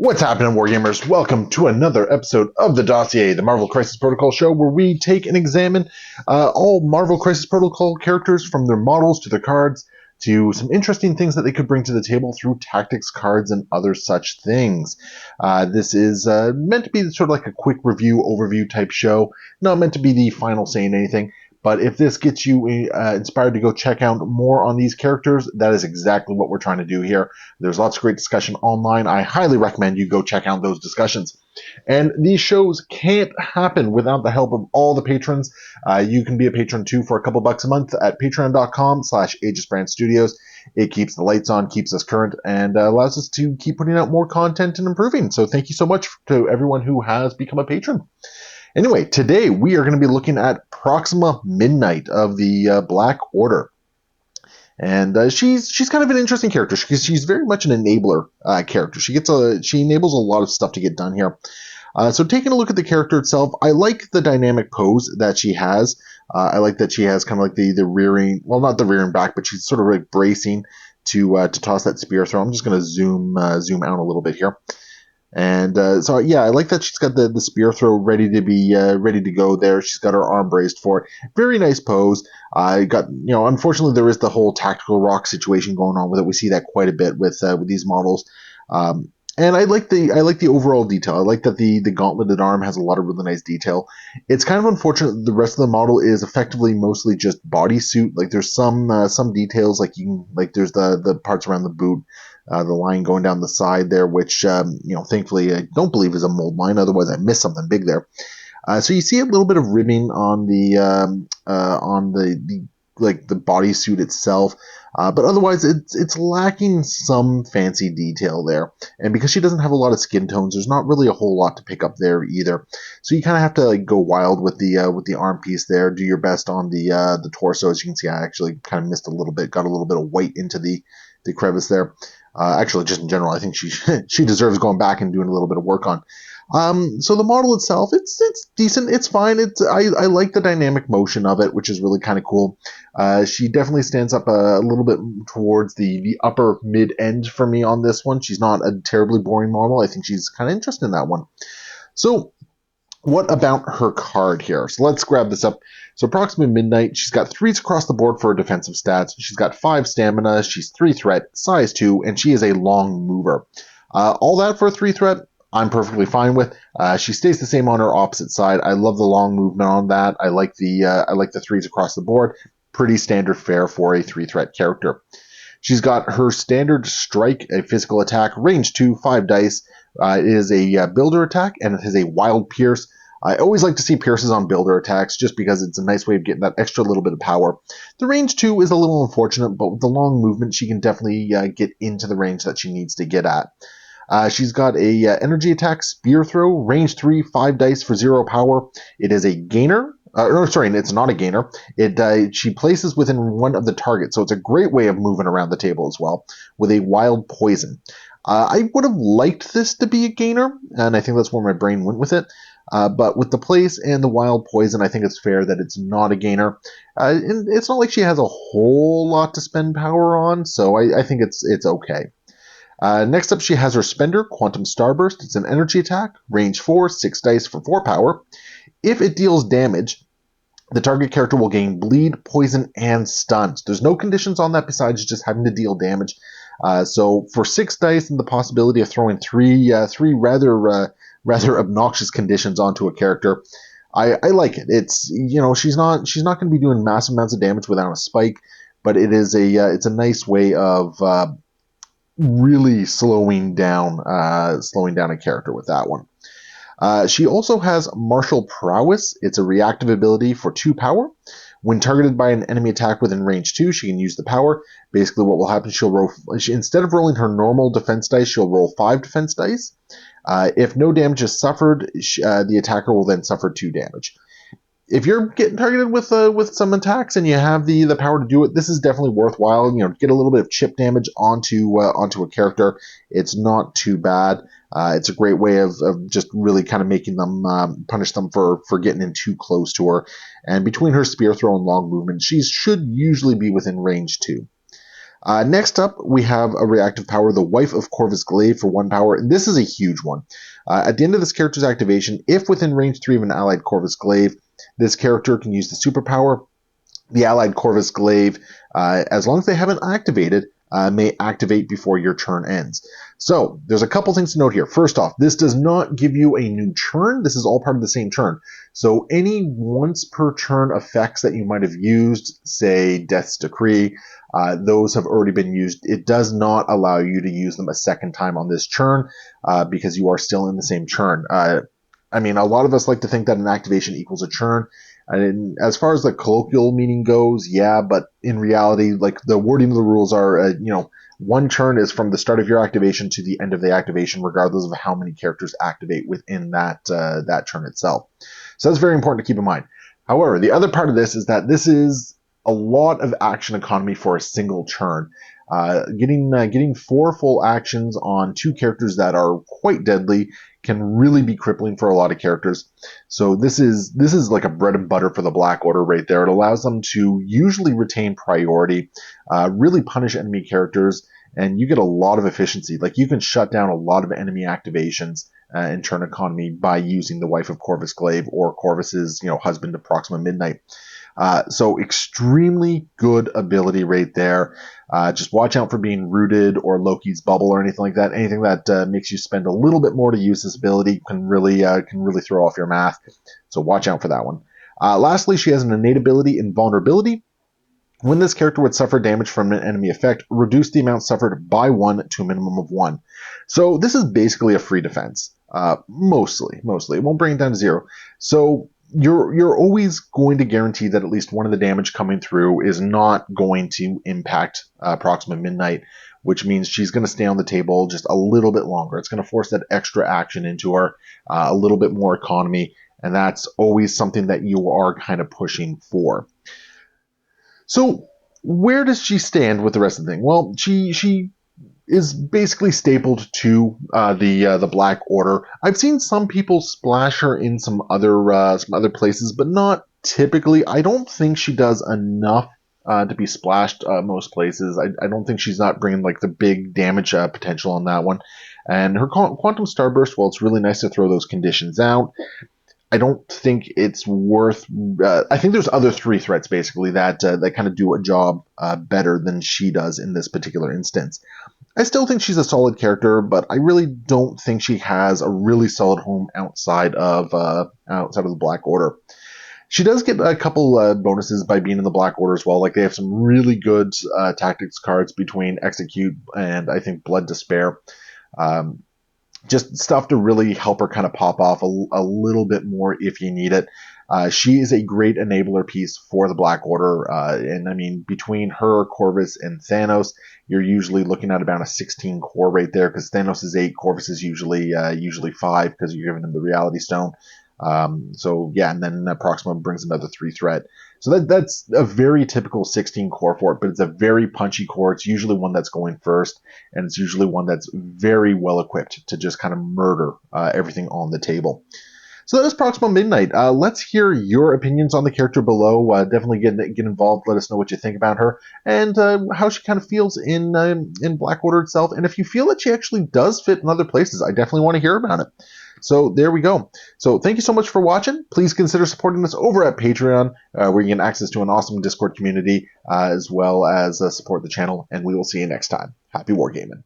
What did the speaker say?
What's happening, Wargamers? Welcome to another episode of the Dossier, the Marvel Crisis Protocol show, where we take and examine all Marvel Crisis Protocol characters, from their models to their cards to some interesting things that they could bring to the table through tactics, cards, and other such things. This is meant to be sort of like a quick review, overview type show, not meant to be the final say in anything. But if this gets you inspired to go check out more on these characters, that is exactly what we're trying to do here. There's lots of great discussion online. I highly recommend you go check out those discussions. And these shows can't happen without the help of all the patrons. You can be a patron too for a couple bucks a month at patreon.com/AegisBrandStudios. It keeps the lights on, keeps us current, and allows us to keep putting out more content and improving. So thank you so much to everyone who has become a patron. Anyway, today we are going to be looking at Proxima Midnight of the Black Order. And she's kind of an interesting character because she's very much an enabler character. She enables a lot of stuff to get done here. So taking a look at the character itself, I like the dynamic pose that she has. I like that she has kind of like the rearing, well, not the rearing back, but she's sort of like bracing to toss that spear throw. I'm just going to zoom out a little bit here. And so yeah, I like that she's got the spear throw ready to go there. She's got her arm braced for it. Very nice pose. I unfortunately there is the whole tactical rock situation going on with it. We see that quite a bit with these models. And I like the overall detail. I like that the gauntleted arm has a lot of really nice detail. It's kind of unfortunate that the rest of the model is effectively mostly just bodysuit. Like there's some details, like there's the parts around the boot. The line going down the side there, which thankfully I don't believe is a mold line. Otherwise, I missed something big there. So you see a little bit of ribbing on the bodysuit itself, but otherwise it's lacking some fancy detail there. And because she doesn't have a lot of skin tones, there's not really a whole lot to pick up there either. So you kind of have to go wild with the arm piece there. Do your best on the torso. As you can see, I actually kind of missed a little bit, got a little bit of white into the crevice there. Actually, just in general, I think she deserves going back and doing a little bit of work on. So the model itself, it's decent, it's fine. I like the dynamic motion of it, which is really kind of cool. She definitely stands up a little bit towards the upper mid end for me on this one. She's not a terribly boring model. I think she's kind of interested in that one. So what about her card here? So let's grab this up. So Proxima Midnight, she's got 3s across the board for her defensive stats. She's got 5 stamina, she's 3 threat, size 2, and she is a long mover. All that for a 3 threat, I'm perfectly fine with. She stays the same on her opposite side. I love the long movement on that. I like the 3s across the board. Pretty standard fare for a 3 threat character. She's got her standard strike, a physical attack, range 2, 5 dice. It is a builder attack, and it has a wild pierce. I always like to see pierces on builder attacks just because it's a nice way of getting that extra little bit of power. The range 2 is a little unfortunate, but with the long movement, she can definitely get into the range that she needs to get at. She's got a energy attack, spear throw, range 3, 5 dice for 0 power. It is a gainer. It's not a gainer. She places within one of the targets, so it's a great way of moving around the table as well, with a wild poison. I would have liked this to be a gainer, and I think that's where my brain went with it. But with the place and the wild poison, I think it's fair that it's not a gainer. And it's not like she has a whole lot to spend power on, so I think it's okay. Next up, she has her Spender, Quantum Starburst. It's an energy attack, range 4, 6 dice for 4 power. If it deals damage, the target character will gain bleed, poison, and stuns. There's no conditions on that besides just having to deal damage. So for 6 dice and the possibility of throwing three rather obnoxious conditions onto a character, I like it. It's she's not going to be doing massive amounts of damage without a spike, but it's a nice way of really slowing down a character with that one. She also has Martial Prowess. It's a reactive ability for 2 power. When targeted by an enemy attack within range 2, she can use the power. Basically, what will happen, instead of rolling her normal defense dice, she'll roll 5 defense dice. If no damage is suffered, the attacker will then suffer 2 damage. If you're getting targeted with some attacks and you have the power to do it, this is definitely worthwhile. Get a little bit of chip damage onto a character. It's not too bad. It's a great way of just really kind of making them punish them for getting in too close to her. And between her spear throw and long movement, she should usually be within range 2. Next up, we have a reactive power, the Wife of Corvus Glaive for 1 power, and this is a huge one. At the end of this character's activation, if within range 3 of an allied Corvus Glaive, this character can use the superpower. The allied Corvus Glaive, as long as they haven't activated, may activate before your turn ends. So there's a couple things to note here. First off, this does not give you a new turn. This is all part of the same turn. So any once per turn effects that you might have used, say Death's Decree, those have already been used. It does not allow you to use them a second time on this turn because you are still in the same turn. I mean, a lot of us like to think that an activation equals a turn. And as far as the colloquial meaning goes, yeah, but in reality, like the wording of the rules are, one turn is from the start of your activation to the end of the activation, regardless of how many characters activate within that turn itself. So that's very important to keep in mind. However, the other part of this is that this is a lot of action economy for a single turn. Getting 4 full actions on 2 characters that are quite deadly can really be crippling for a lot of characters. So this is like a bread and butter for the Black Order right there. It allows them to usually retain priority, really punish enemy characters, and you get a lot of efficiency. Like you can shut down a lot of enemy activations in turn economy by using the Wife of Corvus Glaive or Corvus's husband to Proxima Midnight. So extremely good ability right there. Just watch out for being rooted or Loki's bubble or anything like that. Anything that makes you spend a little bit more to use this ability can really throw off your math. So watch out for that one. Lastly, she has an innate ability, Invulnerability. When this character would suffer damage from an enemy effect, reduce the amount suffered by 1 to a minimum of 1. So this is basically a free defense. Mostly. It won't bring it down to 0. So you're always going to guarantee that at least one of the damage coming through is not going to impact Proxima Midnight, which means she's going to stay on the table just a little bit longer. It's going to force that extra action into her, a little bit more economy, and that's always something that you are kind of pushing for. So where does she stand with the rest of the thing? Well, she is basically stapled to the Black Order. I've seen some people splash her in some other places, but not typically. I don't think she does enough to be splashed most places. I don't think she's not bringing like the big damage potential on that one. And her Quantum Starburst, well, it's really nice to throw those conditions out. I don't think it's worth. I think there's other 3 threats basically that kind of do a job better than she does in this particular instance. I still think she's a solid character, but I really don't think she has a really solid home outside of the Black Order. She does get a couple bonuses by being in the Black Order as well. Like they have some really good tactics cards between Execute and I think Blood Despair. Just stuff to really help her kind of pop off a little bit more if you need it. She is a great enabler piece for the Black Order, and I mean between her, Corvus, and Thanos, you're usually looking at about a 16 core right there because Thanos is 8, Corvus is usually 5 because you're giving him the Reality Stone. So yeah, and then Proxima brings another 3 threat. So that's a very typical 16 core for it, but it's a very punchy core. It's usually one that's going first, and it's usually one that's very well equipped to just kind of murder everything on the table. So that was Proxima Midnight. Let's hear your opinions on the character below. Definitely get involved. Let us know what you think about her and how she kind of feels in Black Order itself. And if you feel that she actually does fit in other places, I definitely want to hear about it. So there we go. So thank you so much for watching. Please consider supporting us over at Patreon, where you get access to an awesome Discord community, as well as support the channel. And we will see you next time. Happy wargaming.